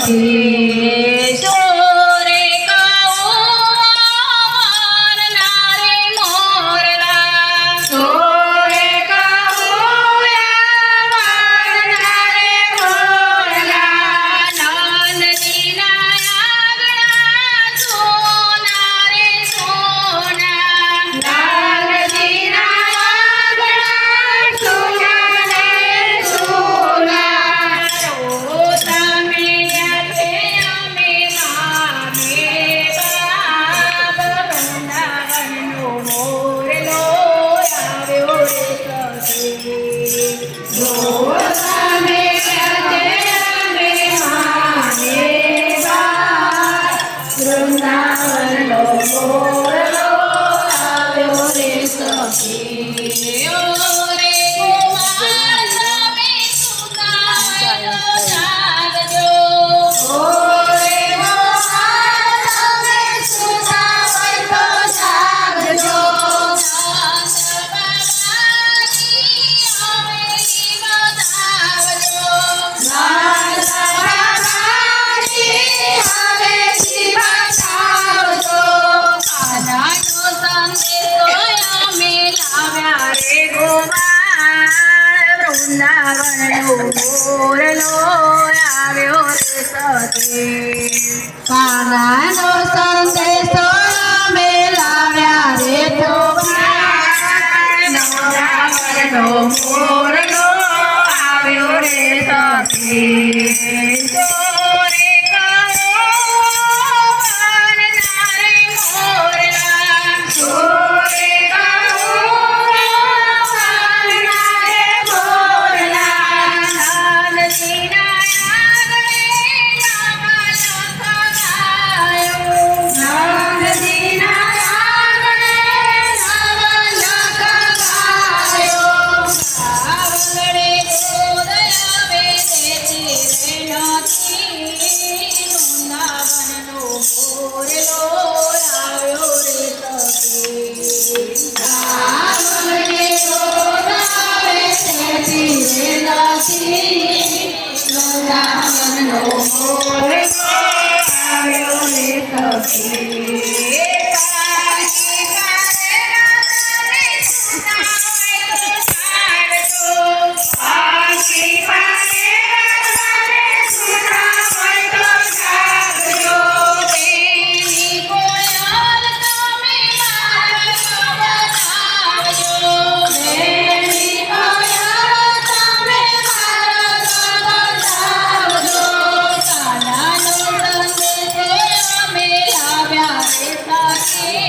સખી સોરે કાઉ નારે મોરલા સોરે કાઉ નારે મોરલા નાનજીના આગણા સોના રે સોના નાનજીના આગણા સોના રે સોના તમે યાદે અમે મામે બાપ વૃંદાવનનો મોરલો આવ્યો રે સખી તમે યાદે અમે મામે બાપ વૃંદાવનનો મોરલો આવ્યો રે સખી ઓ રે ગોવાળ તમે સુનાયો જાગજો ઓ રે ગોવાળ તમે સુનાયો જાગજો દાસ બાબાની હવેલી બતાવજો દાસ બાબાની હવેલી બતાવજો આધાનો સંદેશો અમે લાવ્યા રે ગોવાળ વૃંદાવનનો મોરલો આવ્યો રે સખી કાનાનો સંદેશો અમે લાવ્યા રે ગોવાળ વૃંદાવનનો મોરલો આવ્યો રે સખી સોરે કાઓ નારે મોરલા સોરે કાઓ નારે મોરલા નાનજીના આગણે નામ લખાયો નાનજીના આગણે નામ લખાયો આવડે ગોદયાવે દેતી રે નથી વૃંદાવનનો મોરલો આવ્યો રે સખી આવડે ગોદયાવે દેતી રે નથી વૃંદાવનનો મોરલો આવ્યો રે સખી કાશી કારે રાધાને સુનાવે તો જાગજો કાશી કારે રાધાને સુનાવે તો જાગજો બેની કોયલ તમે મારો બતાવજો બેની કોયલ તમે મારો બતાવજો કાનાનો સંદેશો અમે લાવ્યા રે સખી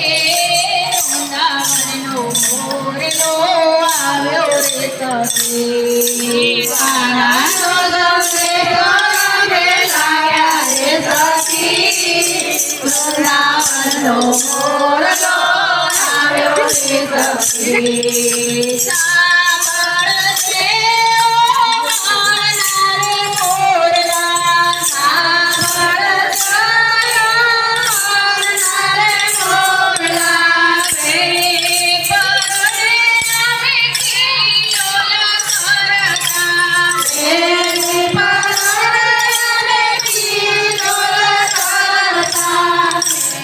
વૃંદાવનનો મોરલો આવ્યો રે સખી કાનાનો સંદેશો અમે લાવ્યા રે સખી વૃંદાવનનો મોરલો આવ્યો રે સખી સાંભળજે ઓ નારે મોરલા સાંભળજો નારે મોરલા પેરી પરણે અમે કિલોલા કરતા પેરી પરણે અમે કિલોલા કરતા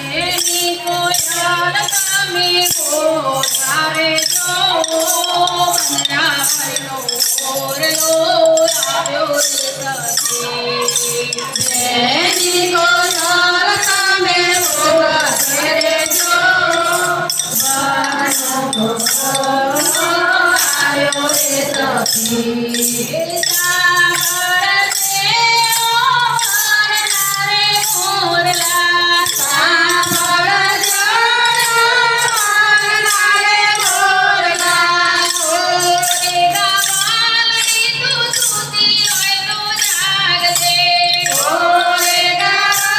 પેરી કોયલ તમે ગોતાવે જો વૃંદાવનનો મોરલો આવ્યો રે સખી બેની કોયલ તમે ગોતાવે જો વૃંદાવનનો મોરલો આવ્યો રે સખી સાંભળજે ઓ નારે મોરલા સાંભળજો નારે મોરલા સોરે ગાવાલની તું સુતી હોય તો જાગજે સોરે ગાવાલની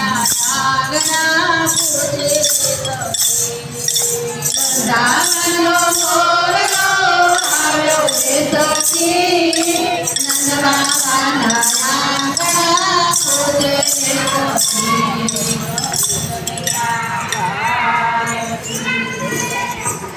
નાગના પૂજે સખી વૃંદાવનનો મોર